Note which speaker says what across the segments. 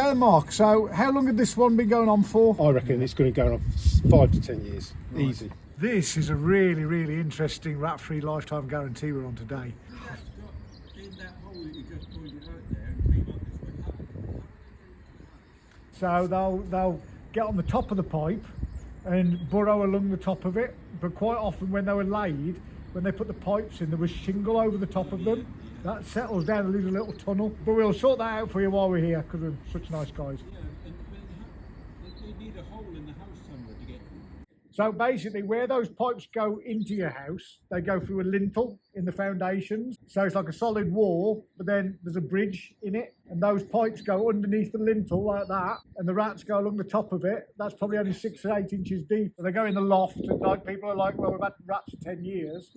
Speaker 1: then, Mark, so how long had this one been going on for?
Speaker 2: I reckon it's going to go on 5 to 10 years, right. Easy.
Speaker 1: This is a really, really interesting rat-free lifetime guarantee we're on today. So they'll get on the top of the pipe and burrow along the top of it, but quite often when they were laid, when they put the pipes in, there was shingle over the top of them. That settles down and leaves a little tunnel. But we'll sort that out for you while we're here, because we're such nice guys.
Speaker 3: Yeah, and they need a hole in the house somewhere to get them.
Speaker 1: So basically, where those pipes go into your house, they go through a lintel in the foundations. So it's like a solid wall, but then there's a bridge in it, and those pipes go underneath the lintel like that, and the rats go along the top of it. That's probably only 6 or 8 inches deep. And they go in the loft, and like people are like, well, we've had rats for 10 years,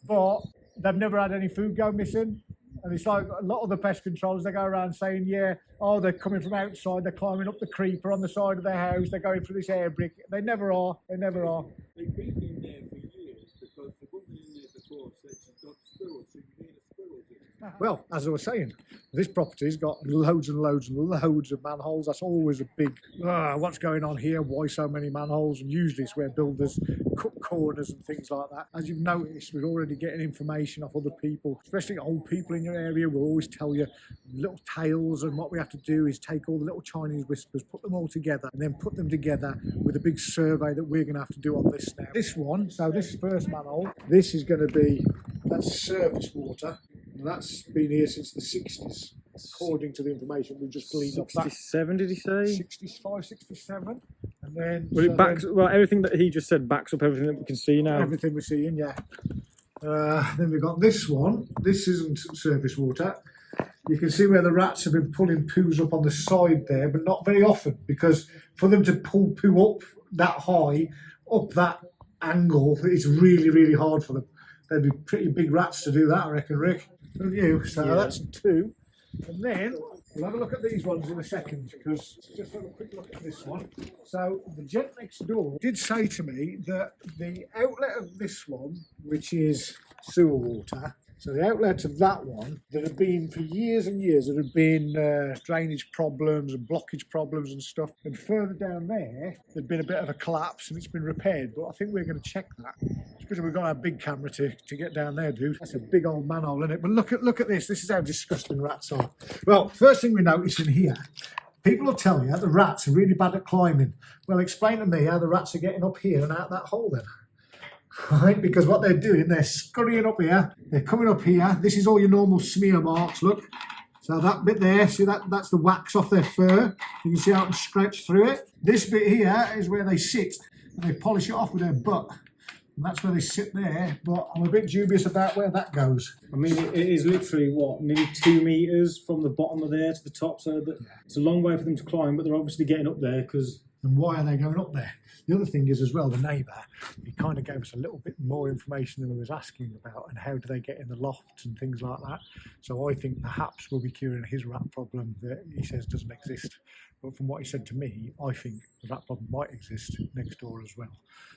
Speaker 1: but they've never had any food go missing. And it's like a lot of the pest controllers, they go around saying, yeah, oh, they're coming from outside, they're climbing up the creeper on the side of their house, they're going through this air brick. They never are, they never are.
Speaker 3: They've been in there for years because the woman in there before said she's got squirrels, so you need a squirrel.
Speaker 1: Well, as I was saying, this property's got loads and loads and loads of manholes. That's always a big, what's going on here? Why so many manholes? And usually it's where builders cut corners and things like that. As you've noticed, we're already getting information off other people, especially old people in your area will always tell you little tales, and what we have to do is take all the little Chinese whispers, put them all together, and then put them together with a big survey that we're going to have to do on this now. This one, so this first manhole, this is going to be, that's surface water. That's been here since the 60s, according to the information we just gleaned off that.
Speaker 4: 67, did he say?
Speaker 1: 65, 67. And then...
Speaker 4: Well, it backs, well, everything that he just said backs up everything that we can see now.
Speaker 1: Everything we're seeing, yeah. Then we've got this one. This isn't surface water. You can see where the rats have been pulling poos up on the side there, but not very often, because for them to pull poo up that high, up that angle, it's really, really hard for them. They'd be pretty big rats to do that, I reckon, Rick. Don't you? So yeah. That's 2. And then we'll have a look at these ones in a second, because just have a quick look at this one. So the gent next door did say to me that the outlet of this one, which is sewer water, so the outlet of that one, that had been for years and years, there had been drainage problems and blockage problems and stuff. And further down there, there'd been a bit of a collapse and it's been repaired. But I think we're going to check that. Especially we've got our big camera to get down there, dude. That's a big old manhole, isn't it? But look at this. This is how disgusting rats are. Well, first thing we notice in here, people will tell you the rats are really bad at climbing. Well, explain to me how the rats are getting up here and out that hole then. Right, because what they're doing, they're scurrying up here, they're coming up here. This is all your normal smear marks, look. So that bit there, see that's the wax off their fur. You can see how it can stretch through it. This bit here is where they sit and they polish it off with their butt. And that's where they sit there, but I'm a bit dubious about where that goes.
Speaker 4: I mean, it is literally, what, nearly 2 metres from the bottom of there to the top, so that it's a long way for them to climb, but they're obviously getting up there because...
Speaker 1: And why are they going up there? The other thing is as well, the neighbour, he kind of gave us a little bit more information than we was asking about, and how do they get in the loft and things like that. So I think perhaps we'll be curing his rat problem that he says doesn't exist. But from what he said to me, I think that problem might exist next door as well.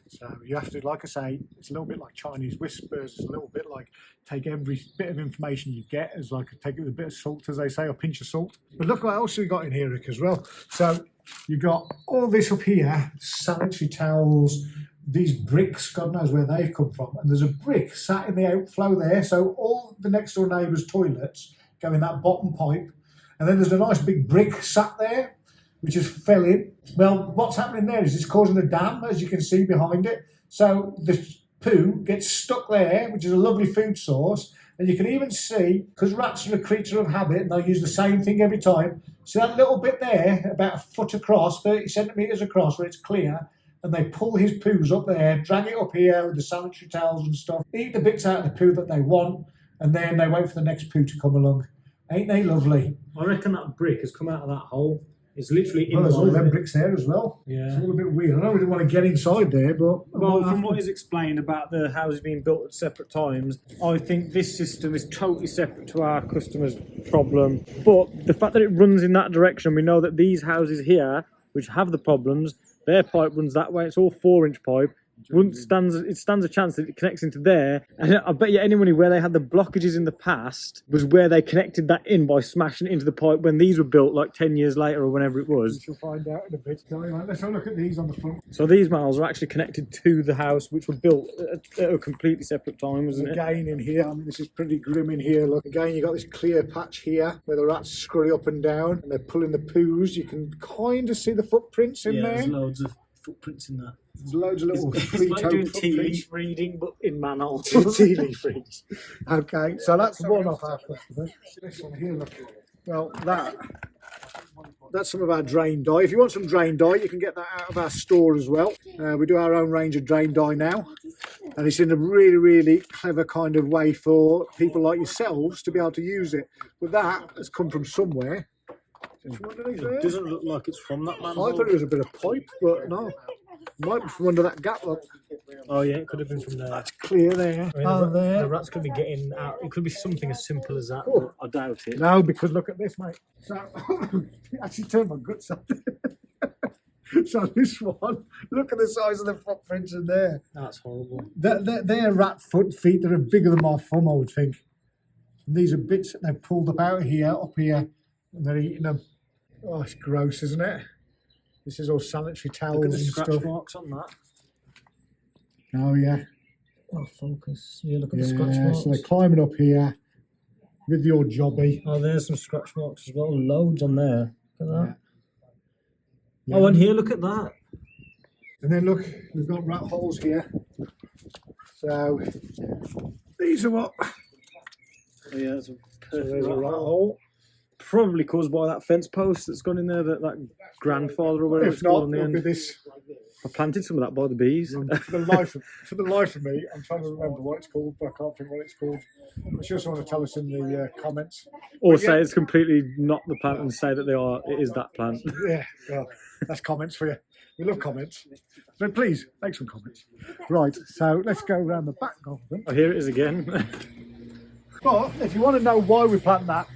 Speaker 1: So you have to, like I say, it's a little bit like Chinese whispers. It's a little bit like take every bit of information you get as like take it with a bit of salt, as they say, or pinch of salt. But look what else we got in here, Rick, as well. So you've got all this up here, sanitary towels, these bricks, God knows where they've come from. And there's a brick sat in the outflow there. So all the next door neighbours' toilets go in that bottom pipe. And then there's a nice big brick sat there, which has fell in. Well, what's happening there is it's causing a dam, as you can see behind it. So the poo gets stuck there, which is a lovely food source. And you can even see, because rats are a creature of habit, and they'll use the same thing every time. So that little bit there, about a foot across, 30 centimetres across, where it's clear, and they pull his poos up there, drag it up here with the sanitary towels and stuff, eat the bits out of the poo that they want, and then they wait for the next poo to come along. Ain't they lovely?
Speaker 4: I reckon that brick has come out of that hole. It's literally in
Speaker 1: there's all them bricks there as well.
Speaker 4: Yeah.
Speaker 1: It's all a bit weird. I don't really want to get inside there, but...
Speaker 4: Well, from what is explained about the houses being built at separate times, I think this system is totally separate to our customer's problem. But the fact that it runs in that direction, we know that these houses here, which have the problems, their pipe runs that way. It's all 4-inch pipe. it stands a chance that it connects into there. And I bet you any money where they had the blockages in the past was where they connected that in by smashing it into the pipe when these were built like 10 years later or whenever it was.
Speaker 1: We shall find out in a bit. So, right, let's have a look at these on the front.
Speaker 4: So these manholes are actually connected to the house, which were built at a completely separate time, wasn't it?
Speaker 1: Again in here, I mean, this is pretty grim in here. Look, again, you've got this clear patch here where the rats scurry up and down and they're pulling the poos. You can kind of see the footprints in there.
Speaker 4: There's loads of footprints in there.
Speaker 1: There's loads of little
Speaker 4: It's like doing tea
Speaker 1: footprints.
Speaker 4: leaf reading, but in manholes.
Speaker 1: Tea leaf reads. Okay, so that's one off our customers. This one here, look. Well, that's some of our drain dye. If you want some drain dye, you can get that out of our store as well. We do our own range of drain dye now. And it's in a really, really clever kind of way for people like yourselves to be able to use it. But that has come from somewhere. From underneath there.
Speaker 4: It doesn't look like it's from that
Speaker 1: I
Speaker 4: manhole.
Speaker 1: thought it was a bit of pipe, but no. It might be from under that gap, look.
Speaker 4: Oh yeah, it could have been from there.
Speaker 1: That's clear there.
Speaker 4: I mean, the rats could be getting out. It could be something as simple as that, but I doubt it.
Speaker 1: No, because look at this, mate. So, actually turned my guts up. So this one, look at the size of the footprints in there.
Speaker 4: That's horrible.
Speaker 1: They're rat feet that are bigger than my thumb, I would think. And these are bits that they've pulled up out of here, up here, and they're eating them. Oh, it's gross, isn't it? This is all sanitary towels
Speaker 4: Look at the
Speaker 1: and
Speaker 4: scratch
Speaker 1: stuff.
Speaker 4: marks on that.
Speaker 1: Oh, yeah.
Speaker 4: Oh, focus. Yeah, look at the scratch marks.
Speaker 1: So they're climbing up here with your jobby.
Speaker 4: Oh, there's some scratch marks as well. Loads on there. Look at that.
Speaker 1: Yeah.
Speaker 4: Oh, and here, look at that.
Speaker 1: And then look, we've got rat holes here. So these are what?
Speaker 4: Oh, yeah, that's a
Speaker 1: So
Speaker 4: perfect
Speaker 1: there's a
Speaker 4: rat
Speaker 1: rat
Speaker 4: hole.
Speaker 1: hole.
Speaker 4: Probably caused by that fence post that's gone in there, that grandfather or whatever
Speaker 1: If
Speaker 4: it's called
Speaker 1: not,
Speaker 4: on the
Speaker 1: look at
Speaker 4: end.
Speaker 1: this.
Speaker 4: I planted some of that by the bees.
Speaker 1: For the life of me, I'm trying to remember what it's called, but I can't think what it's called. But you also want to tell us in the comments.
Speaker 4: Or
Speaker 1: But
Speaker 4: say
Speaker 1: yeah.
Speaker 4: it's completely not the plant and say that it is that plant.
Speaker 1: Yeah, well, that's comments for you. We love comments. So please, make some comments. Right, so let's go around the back of them.
Speaker 4: Oh, here it is again.
Speaker 1: But if you want to know why we plant that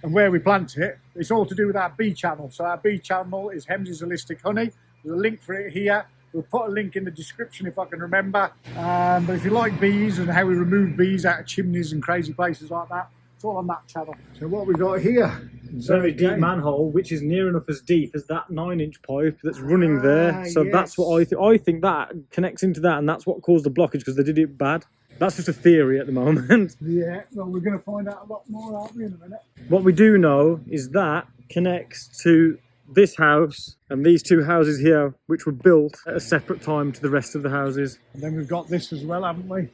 Speaker 1: and where we plant it, it's all to do with our bee channel. So our bee channel is Hemsley's Holistic Honey. There's a link for it here. We'll put a link in the description if I can remember. But if you like bees and how we remove bees out of chimneys and crazy places like that, it's all on that channel. So what we got here?
Speaker 4: Very deep manhole, which is near enough as deep as that 9-inch pipe that's running there. So that's what I think that connects into that, and that's what caused the blockage because they did it bad. That's just a theory at the moment.
Speaker 1: Yeah, well, we're going to find out a lot more, aren't we, in a minute?
Speaker 4: What we do know is that connects to this house and these two houses here, which were built at a separate time to the rest of the houses.
Speaker 1: And then we've got this as well, haven't we?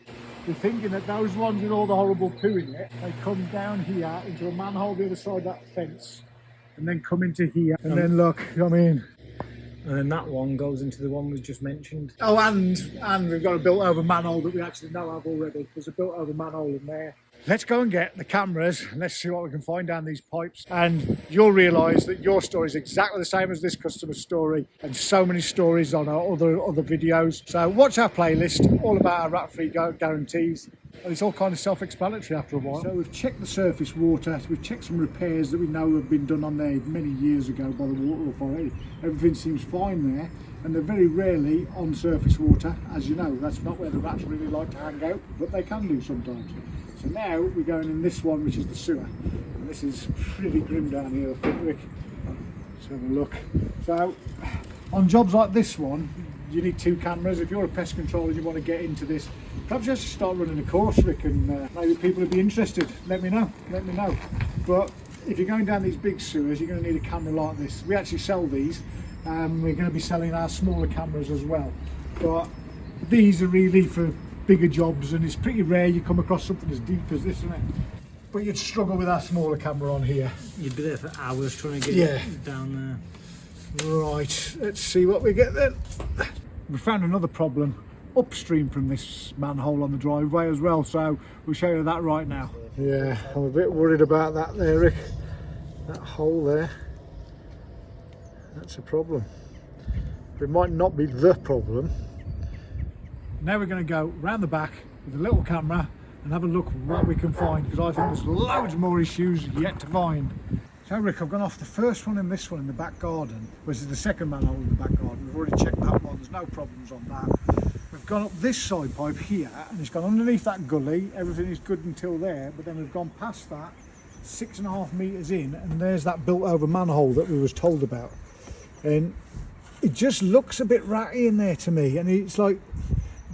Speaker 1: We're thinking that those ones with all the horrible poo in it, they come down here into a manhole the other side of that fence and then come into here. And then look, I mean...
Speaker 4: And then that one goes into the one we just mentioned.
Speaker 1: Oh, and we've got a built-over manhole that we actually know of already. There's a built-over manhole in there. Let's go and get the cameras and let's see what we can find down these pipes. And you'll realise that your story is exactly the same as this customer's story and so many stories on our other videos. So watch our playlist, all about our rat-free guarantees. And it's all kind of self-explanatory after a while. So we've checked the surface water, we've checked some repairs that we know have been done on there many years ago by the water authority. Everything seems fine there, and they're very rarely on surface water. As you know, that's not where the rats really like to hang out, but they can do sometimes. So now we're going in this one, which is the sewer. And this is pretty grim down here, I think, Rick. Let's have a look. So on jobs like this one, you need 2 cameras. If you're a pest controller and you want to get into this, perhaps just start running a course, Rick, and maybe people would be interested. Let me know. But if you're going down these big sewers, you're going to need a camera like this. We actually sell these. We're going to be selling our smaller cameras as well. But these are really for bigger jobs, and it's pretty rare you come across something as deep as this, isn't it? But you'd struggle with our smaller camera on here.
Speaker 4: You'd be there for hours trying to get it down there.
Speaker 1: Right, let's see what we get then. We found another problem upstream from this manhole on the driveway as well, so we'll show you that right now. Yeah, I'm a bit worried about that there, Rick. That hole there, that's a problem. But it might not be the problem. Now we're going to go round the back with a little camera and have a look what we can find, because I think there's loads more issues yet to find. So Rick, I've gone off the first one and this one in the back garden, which is the second manhole in the back garden. We've already checked that one, there's no problems on that. We've We've gone up this side pipe here, and it's gone underneath that gully. Everything is good until there, but then we've gone past that 6.5 metres in, and there's that built over manhole that we was told about. And it just looks a bit ratty in there to me, and it's like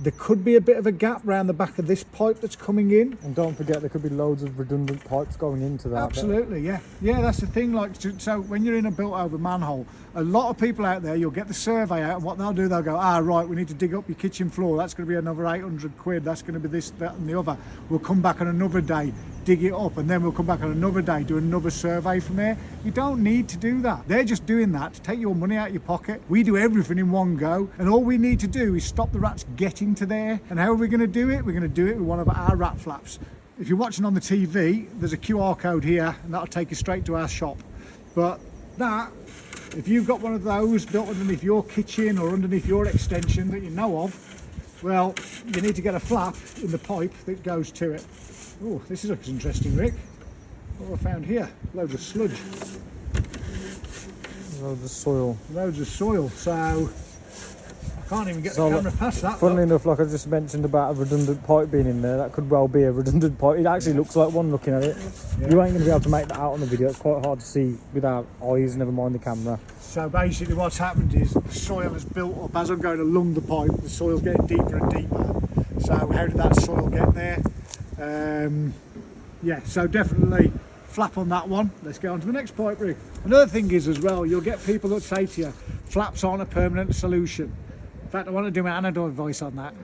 Speaker 1: there could be a bit of a gap round the back of this pipe that's coming in.
Speaker 4: And don't forget, there could be loads of redundant pipes going into that.
Speaker 1: Absolutely, yeah. Yeah, that's the thing. Like, so when you're in a built over manhole, a lot of people out there, you'll get the survey out, and what they'll do, they'll go, right, we need to dig up your kitchen floor. That's going to be another 800 quid. That's going to be this, that and the other. We'll come back on another day, dig it up, and then we'll come back on another day, do another survey from there. You don't need to do that. They're just doing that to take your money out of your pocket. We do everything in one go, and all we need to do is stop the rats getting to there. And how are we going to do it? We're going to do it with one of our rat flaps. If you're watching on the TV, there's a QR code here, and that'll take you straight to our shop. But that, if you've got one of those built underneath your kitchen or underneath your extension that you know of, well, you need to get a flap in the pipe that goes to it. Oh, this looks interesting, Rick. What have I found here? Loads of sludge.
Speaker 4: Loads of soil.
Speaker 1: Loads of soil, so I can't even get the camera past that.
Speaker 4: Funnily enough, like I just mentioned about a redundant pipe being in there, that could well be a redundant pipe. It actually looks like one looking at it. Yeah. You ain't going to be able to make that out on the video. It's quite hard to see with our eyes, never mind the camera.
Speaker 1: So basically what's happened is the soil has built up. As I'm going along the pipe, the soil's getting deeper and deeper. So how did that soil get there? Yeah, so definitely flap on that one. Let's go on to the next pipe, Rick. Another thing is as well, you'll get people that say to you, flaps aren't a permanent solution. In fact, I want to do my anecdote voice on that.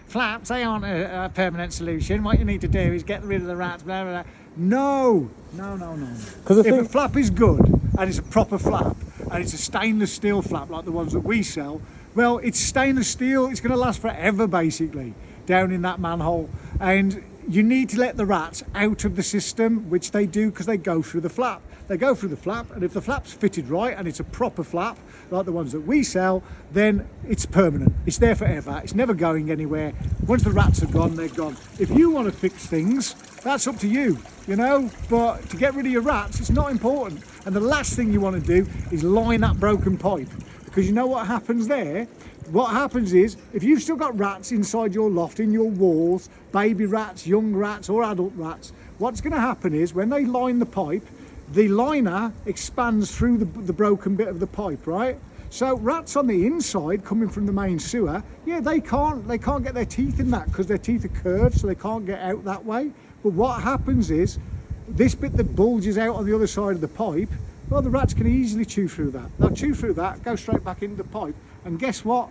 Speaker 1: Flaps, they aren't a permanent solution. What you need to do is get rid of the rats, blah, blah, blah. No. If a flap is good, and it's a proper flap, and it's a stainless steel flap like the ones that we sell, well, it's stainless steel. It's going to last forever, basically, down in that manhole. And you need to let the rats out of the system, which they do because they go through the flap. They go through the flap, and if the flap's fitted right and it's a proper flap, like the ones that we sell, then it's permanent. It's there forever. It's never going anywhere. Once the rats are gone, they're gone. If you want to fix things, that's up to you, you know, but to get rid of your rats, it's not important. And the last thing you want to do is line that broken pipe, because you know what happens there? What happens is, if you've still got rats inside your loft, in your walls, baby rats, young rats or adult rats, what's going to happen is when they line the pipe, the liner expands through the broken bit of the pipe, right? So rats on the inside coming from the main sewer, yeah, they can't get their teeth in that because their teeth are curved, so they can't get out that way. But what happens is, this bit that bulges out on the other side of the pipe, well, the rats can easily chew through that. They'll chew through that, go straight back into the pipe, and guess what?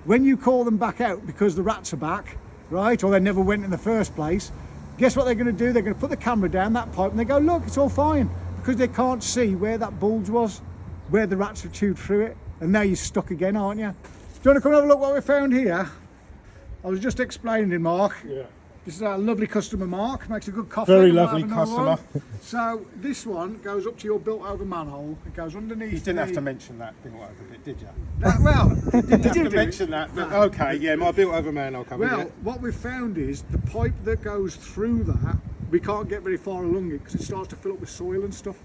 Speaker 1: When you call them back out because the rats are back, right, or they never went in the first place, guess what they're going to do? They're going to put the camera down that pipe and they go, look, it's all fine, because they can't see where that bulge was, where the rats have chewed through it, and now you're stuck again, aren't you? Do you want to come and have a look what we found here? I was just explaining, Mark.
Speaker 2: Yeah.
Speaker 1: This is our lovely customer, Mark. Makes a good coffee.
Speaker 2: Very lovely customer.
Speaker 1: So this one goes up to your built-over manhole. It goes underneath.
Speaker 2: You didn't have to mention that built-over bit, did you?
Speaker 1: Well,
Speaker 2: Didn't have to mention that. But okay, yeah, my built-over manhole coming.
Speaker 1: Well, what we've found is the pipe that goes through that, we can't get very far along it because it starts to fill up with soil and stuff.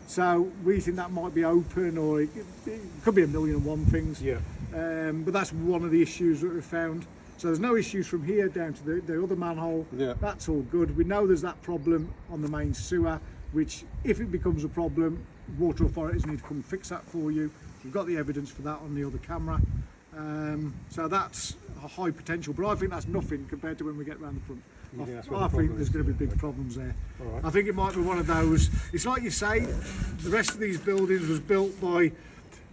Speaker 1: So we think that might be open, or it could be 1,000,001 things.
Speaker 2: Yeah.
Speaker 1: But that's one of the issues that we've found. So there's no issues from here down to the other manhole.
Speaker 2: Yeah.
Speaker 1: That's all good. We know there's that problem on the main sewer, which if it becomes a problem, water authorities need to come and fix that for you. We've got the evidence for that on the other camera. So that's a high potential, but I think that's nothing compared to when we get around the front. I think there's going to be big problems there.
Speaker 2: Right.
Speaker 1: I think it might be one of those, it's like you say, the rest of these buildings was built by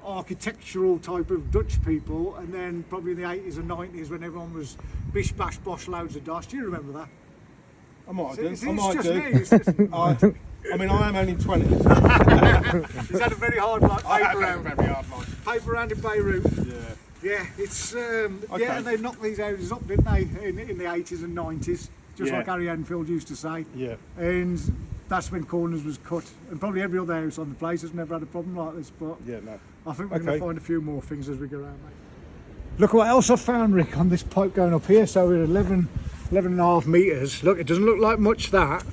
Speaker 1: architectural type of Dutch people, and then probably in the 80s and 90s when everyone was bish bash bosh loads of dosh. Do you remember that?
Speaker 2: I might do.
Speaker 1: It's
Speaker 2: I might
Speaker 1: just
Speaker 2: do.
Speaker 1: me. It's just,
Speaker 2: I mean, I am only 20.
Speaker 1: he's had a very hard life.
Speaker 2: I have had a very hard life.
Speaker 1: Paper round in Beirut.
Speaker 2: Yeah.
Speaker 1: Yeah, it's
Speaker 2: Okay.
Speaker 1: yeah, and they knocked these houses up, didn't they, in the 80s and 90s, just
Speaker 2: Yeah.
Speaker 1: like Harry Enfield used to say.
Speaker 2: Yeah.
Speaker 1: And that's when corners was cut, and probably every other house on the place has never had a problem like this. But
Speaker 2: Yeah, no.
Speaker 1: I think we're going
Speaker 2: Okay.
Speaker 1: to find a few more things as we go around, mate. Look what else I found, Rick, on this pipe going up here. So we're at 11.5 metres. Look, it doesn't look like much, that.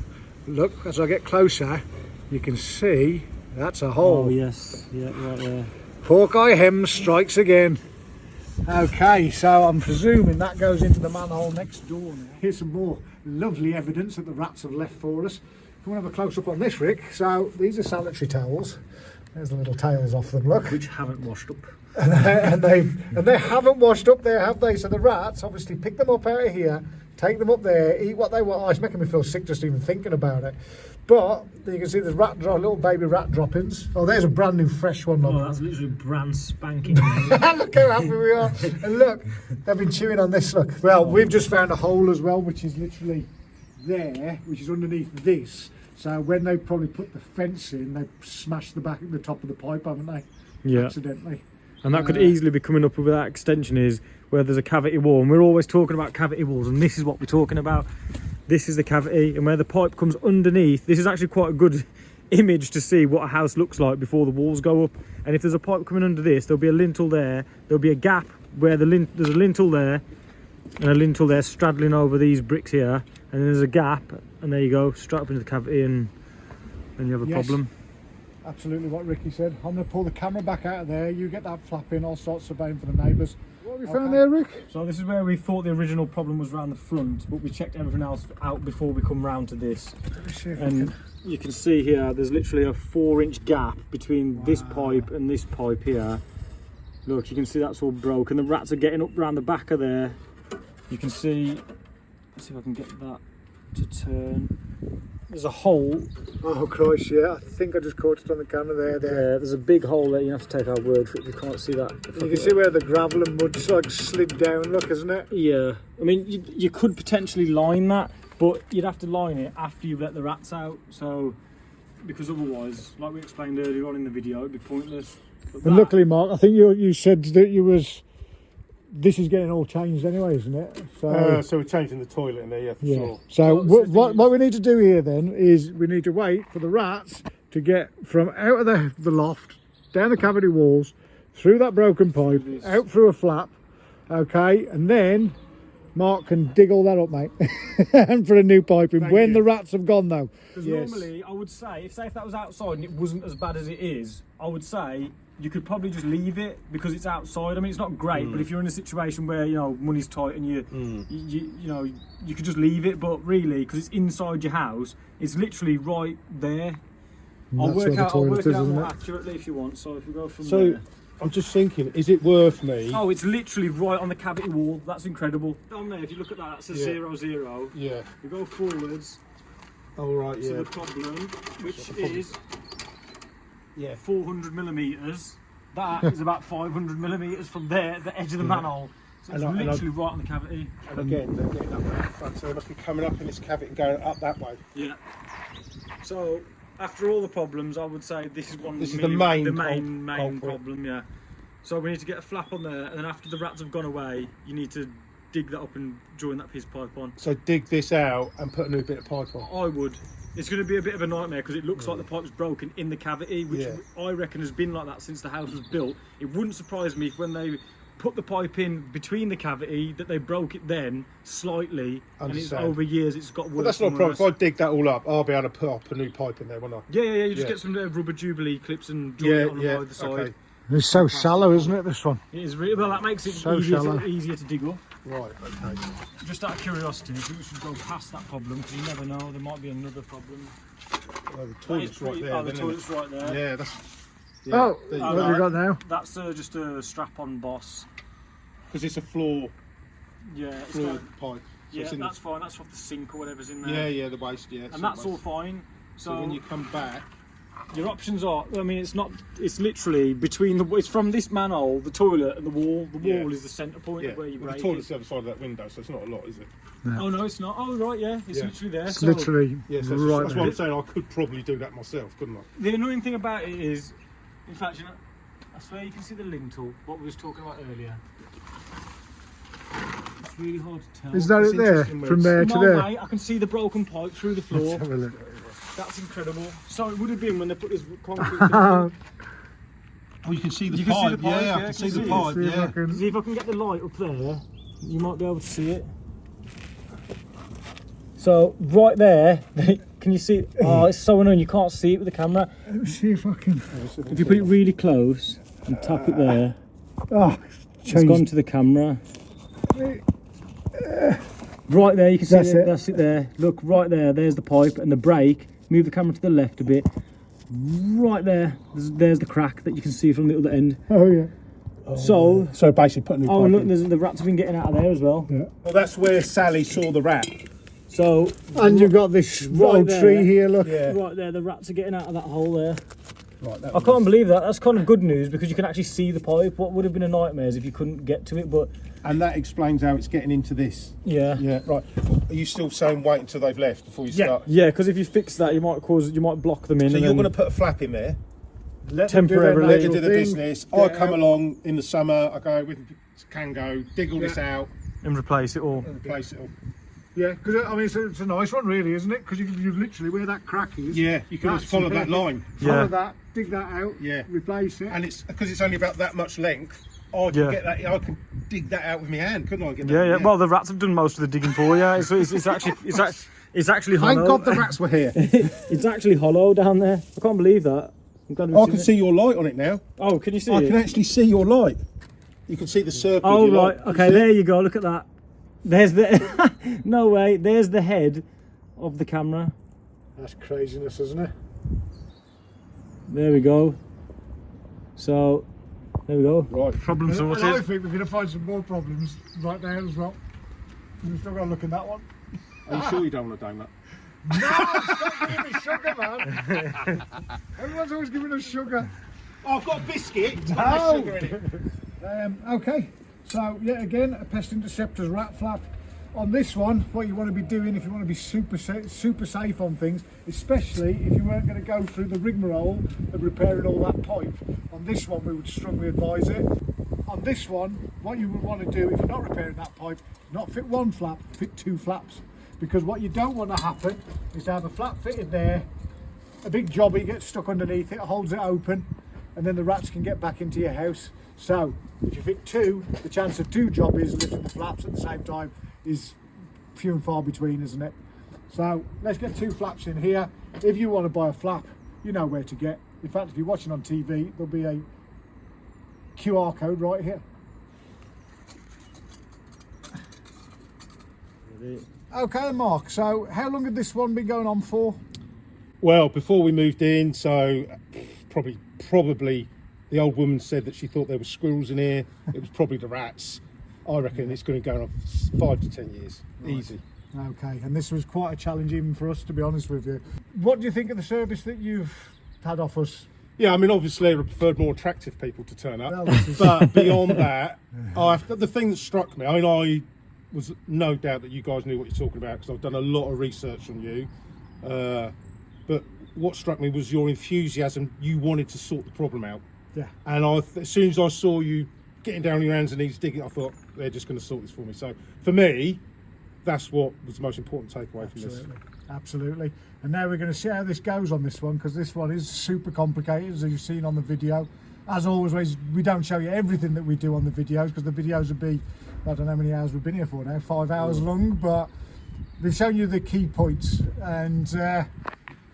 Speaker 1: Look, as I get closer, you can see that's a hole.
Speaker 4: Oh yes, yeah, right there.
Speaker 1: Hawkeye Hems strikes again. Okay, so I'm presuming that goes into the manhole next door now. Here's some more lovely evidence that the rats have left for us. If you want to have a close up on this, Rick, so these are sanitary towels. There's the little tails off them, look.
Speaker 4: Which haven't washed up.
Speaker 1: and they haven't washed up there, have they? So the rats obviously pick them up out of here, take them up there, eat what they want. Oh, it's making me feel sick just even thinking about it. But you can see there's little baby rat droppings. Oh, there's a brand new fresh one.
Speaker 4: Oh, that's literally brand spanking.
Speaker 1: Look how happy we are. And look, they've been chewing on this, look. Well, we've just found a hole as well, which is literally there, which is underneath this. So when they probably put the fence in, they smashed the top of the pipe, haven't they?
Speaker 4: Yeah.
Speaker 1: Accidentally.
Speaker 4: And that could easily be coming up with that extension is where there's a cavity wall. And we're always talking about cavity walls, and this is what we're talking about. This is the cavity, and where the pipe comes underneath, this is actually quite a good image to see what a house looks like before the walls go up. And if there's a pipe coming under this, there'll be a lintel there, there'll be a gap where there's a lintel there, and a lintel there straddling over these bricks here, and then there's a gap, and there you go, straight up into the cavity, and then you have a problem.
Speaker 1: Absolutely what Ricky said. I'm going to pull the camera back out of there. You get that flap in. I'll start surveying for the neighbours. What have we found there, Rick?
Speaker 4: So this is where we thought the original problem was around the front, but we checked everything else out before we come round to this.
Speaker 1: Let me see if
Speaker 4: And you can see here, there's literally a 4-inch gap between this pipe and this pipe here. Look, you can see that's all broken. The rats are getting up round the back of there. You can see, let's see if I can get that to turn. There's a hole.
Speaker 1: Oh Christ, yeah, I think I just caught it on the camera there.
Speaker 4: There's a big hole there. You have to take our word for it if you can't see that.
Speaker 1: You can see where the gravel and mud's like slid down, look, isn't it?
Speaker 4: Yeah, I mean, you could potentially line that, but you'd have to line it after you've let the rats out. So, because otherwise, like we explained earlier on in the video, it'd be pointless. But
Speaker 1: And luckily, Mark, I think you said that this is getting all changed anyway, isn't it?
Speaker 2: So we're changing the toilet in there, yeah, for sure.
Speaker 1: So what we need to do here then is we need to wait for the rats to get from out of the loft, down the cavity walls, through that broken pipe, out through a flap, okay, and then Mark can dig all that up, mate, and put a new pipe in when the rats have gone, though.
Speaker 4: Because normally, I would say, if that was outside and it wasn't as bad as it is, I would say you could probably just leave it because it's outside. I mean, it's not great, but if you're in a situation where, you know, money's tight and you could just leave it. But really, because it's inside your house, it's literally right there. I'll work it out more accurately if you want. So if we go from there.
Speaker 2: I'm just thinking, is it worth me?
Speaker 4: Oh, it's literally right on the cavity wall. That's incredible. Down there, if you look at that, that's a 0-0.
Speaker 2: Yeah.
Speaker 4: We go forwards.
Speaker 2: Oh, right,
Speaker 4: to the problem, which is 400 millimeters. That is about 500 millimeters from there, the edge of the manhole. So it's literally right on the cavity.
Speaker 2: And again, they're getting up that front, so they must be coming up in this cavity and going up that way.
Speaker 4: Yeah. So after all the problems, I would say this is
Speaker 2: the main
Speaker 4: problem. Yeah. So we need to get a flap on there, and then after the rats have gone away, you need to dig that up and join that piece of pipe on.
Speaker 2: So dig this out and put a new bit of pipe on.
Speaker 4: I would. It's going to be a bit of a nightmare because it looks like the pipe's broken in the cavity, which I reckon has been like that since the house was built. It wouldn't surprise me if when they put the pipe in between the cavity that they broke it then slightly, and it's over years it's got worse.
Speaker 2: But that's not a problem. If I dig that all up, I'll be able to put up a new pipe in there, won't I?
Speaker 4: Yeah. You just get some rubber Jubilee clips and join it on either side.
Speaker 2: Okay.
Speaker 1: It's so shallow, isn't it, this one?
Speaker 4: It is really, well, that makes it
Speaker 1: So
Speaker 4: easier to dig up.
Speaker 2: Right, okay.
Speaker 4: Just out of curiosity, I think we should go past that problem because you never know, there might be another problem.
Speaker 2: Oh, the toilet's right there.
Speaker 4: Oh, the toilet's right there.
Speaker 2: Yeah, that's...
Speaker 1: What have we got now?
Speaker 4: That's just a strap-on boss.
Speaker 2: Because it's a floor
Speaker 4: pipe.
Speaker 2: So
Speaker 4: Yeah, that's fine. That's off the sink or whatever's in there.
Speaker 2: Yeah, the waste,
Speaker 4: And that's all fine.
Speaker 2: So when you come back...
Speaker 4: Your options are, I mean, it's literally between it's from this manhole, the toilet and the wall. The wall is the centre point of where you break
Speaker 2: the toilet's the other side of that window, so it's not a lot, is it?
Speaker 4: No. Oh no, it's not. Oh right, yeah, it's literally there.
Speaker 1: It's literally
Speaker 2: right
Speaker 1: there.
Speaker 2: That's what I'm saying, I could probably do that myself, couldn't I?
Speaker 4: The annoying thing about it is, in fact, you know, I swear you can see the lintel, what we was talking about earlier. It's really hard to tell.
Speaker 1: Is that it there? From there to there?
Speaker 4: Mate, I can see the broken pipe through the floor.
Speaker 1: Let's have a look.
Speaker 4: That's incredible. So it would have been when they put this concrete
Speaker 2: Oh, you can see the pipe.
Speaker 4: See the pipe,
Speaker 2: I can see the pipe, yeah.
Speaker 4: See if I can get the light up there, you might be able to see it. So right there, can you see it? Oh, it's so annoying, you can't see it with the camera.
Speaker 1: Let me see if I can...
Speaker 4: If you put it really close and tap it there.
Speaker 1: Oh,
Speaker 4: It's gone to the camera. Right there, you can see it. That's it there. Look, right there, there's the pipe and the brake. Move the camera to the left a bit. Right there, there's the crack that you can see from the other end.
Speaker 1: Oh yeah.
Speaker 4: So
Speaker 2: basically put a new pipe
Speaker 4: look,
Speaker 2: in.
Speaker 4: the rats have been getting out of there as well.
Speaker 1: Yeah.
Speaker 2: Well, that's where Sally saw the rat.
Speaker 4: So
Speaker 1: And you've got this old
Speaker 4: there.
Speaker 1: tree here, look.
Speaker 2: Yeah.
Speaker 4: right there, the rats are getting out of that hole there.
Speaker 2: Right, that
Speaker 4: I can't believe that. That's kind of good news because you can actually see the pipe. What would have been a nightmare is if you couldn't get to it, but
Speaker 2: And that explains how it's getting into this.
Speaker 4: yeah.
Speaker 2: Yeah, right. Are you still saying wait until they've left before you
Speaker 4: Yeah,
Speaker 2: start?
Speaker 4: yeah, because if you fix that, you might block them in.
Speaker 2: So
Speaker 4: and
Speaker 2: you're
Speaker 4: then-
Speaker 2: going to put a flap in there,
Speaker 1: Let them do their
Speaker 4: Temporarily.
Speaker 2: let you
Speaker 1: natural
Speaker 2: do the
Speaker 1: thing,
Speaker 2: business.
Speaker 1: get
Speaker 2: I
Speaker 1: it
Speaker 2: come
Speaker 1: out.
Speaker 2: along in the summer, I go, we can go, dig all this out
Speaker 4: and replace it all.
Speaker 2: and replace it all.
Speaker 1: Yeah, because I mean, it's a nice one, really, isn't it? Because you've literally where that crack is.
Speaker 2: Yeah, you can
Speaker 1: That's
Speaker 2: just follow that
Speaker 1: it.
Speaker 2: line.
Speaker 1: Follow
Speaker 4: Yeah.
Speaker 1: that, dig that out.
Speaker 2: Yeah.
Speaker 1: Replace it.
Speaker 2: And it's because it's only about that much length. I can
Speaker 4: Yeah.
Speaker 2: get that. I can dig that out with my hand, couldn't I? Get that
Speaker 4: Yeah,
Speaker 2: in
Speaker 4: yeah.
Speaker 2: there?
Speaker 4: Well, the rats have done most of the digging for you. It's actually hollow.
Speaker 2: Thank God the rats were here.
Speaker 4: It's actually hollow down there. I can't believe that. I'm glad we've
Speaker 2: I
Speaker 4: seen
Speaker 2: can
Speaker 4: it.
Speaker 2: see your light on it now.
Speaker 4: Oh, can you see
Speaker 2: I
Speaker 4: it?
Speaker 2: can actually see your light. You can see the circle.
Speaker 4: Oh
Speaker 2: of your
Speaker 4: right,
Speaker 2: light.
Speaker 4: okay. There you go. Look at that. There's the no way. There's the head of the camera.
Speaker 1: That's craziness, isn't it?
Speaker 4: There we go. So there we go.
Speaker 2: Right.
Speaker 4: Problem
Speaker 1: And I
Speaker 4: sorted.
Speaker 1: think we're going to find some more problems right there as well. We've still got to look in that one.
Speaker 2: Are you sure you don't want a donut?
Speaker 1: No, stop giving me sugar, man. Everyone's always giving us sugar.
Speaker 2: Oh, I've got a biscuit.
Speaker 1: Oh.
Speaker 2: Sugar in it.
Speaker 1: Okay, so yet again, a Pest Interceptors rat flap. On this one, what you want to be doing if you want to be super safe on things, especially if you weren't going to go through the rigmarole of repairing all that pipe, on this one we would strongly advise it. On this one, what you would want to do if you're not repairing that pipe, not fit one flap, fit two flaps. Because what you don't want to happen is to have a flap fitted there, a big jobby gets stuck underneath it, holds it open, and then the rats can get back into your house. So if you fit two, the chance of two jobbies lifting the flaps at the same time is few and far between, isn't it? So let's get two flaps in here. If you want to buy a flap, you know where to get. In fact, if you're watching on TV, there'll be a QR code right here. Okay, Mark, so how long had this one been going on for?
Speaker 2: Well, before we moved in, so probably the old woman said that she thought there were squirrels in here. It was probably the rats. I reckon it's going to go on 5 to 10 years, easy.
Speaker 1: Okay, and this was quite a challenge even for us, to be honest with you. What do you think of the service that you've had off us?
Speaker 2: Yeah, I mean, obviously I preferred more attractive people to turn up,
Speaker 1: Well, this is-
Speaker 2: but beyond that, the thing that struck me, I mean, I was no doubt that you guys knew what you're talking about because I've done a lot of research on you, but what struck me was your enthusiasm. You wanted to sort the problem out.
Speaker 1: Yeah.
Speaker 2: And as soon as I saw you getting down on your hands and knees digging, I thought they're just going to sort this for me. So for me, that's what was the most important takeaway from this.
Speaker 1: Absolutely. And now we're going to see how this goes on this one, because this one is super complicated, as you've seen on the video. As always, we don't show you everything that we do on the videos, because the videos would be, I don't know how many hours we've been here for now, 5 hours long, but we've shown you the key points, and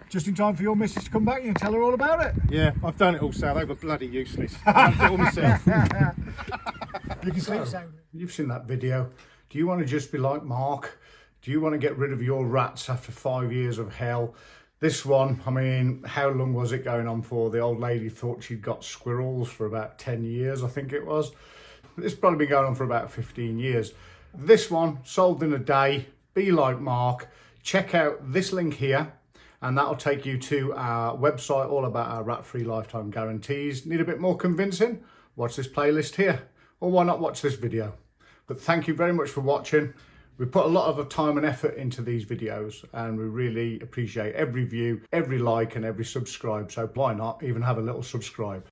Speaker 1: just in time for your missus to come back and tell her all about it.
Speaker 2: Yeah, I've done it all, Sal. They were bloody useless. I did it all myself.
Speaker 1: You can sleep sound. You've seen that video. Do you want to just be like Mark? Do you want to get rid of your rats after 5 years of hell? This one, I mean, how long was it going on for? The old lady thought she'd got squirrels for about 10 years, I think it was. It's probably been going on for about 15 years. This one, sold in a day. Be like Mark. Check out this link here, and that'll take you to our website, all about our rat-free lifetime guarantees. Need a bit more convincing? Watch this playlist here. Or why not watch this video? But thank you very much for watching. We put a lot of time and effort into these videos, and we really appreciate every view, every like and every subscribe. So why not even have a little subscribe?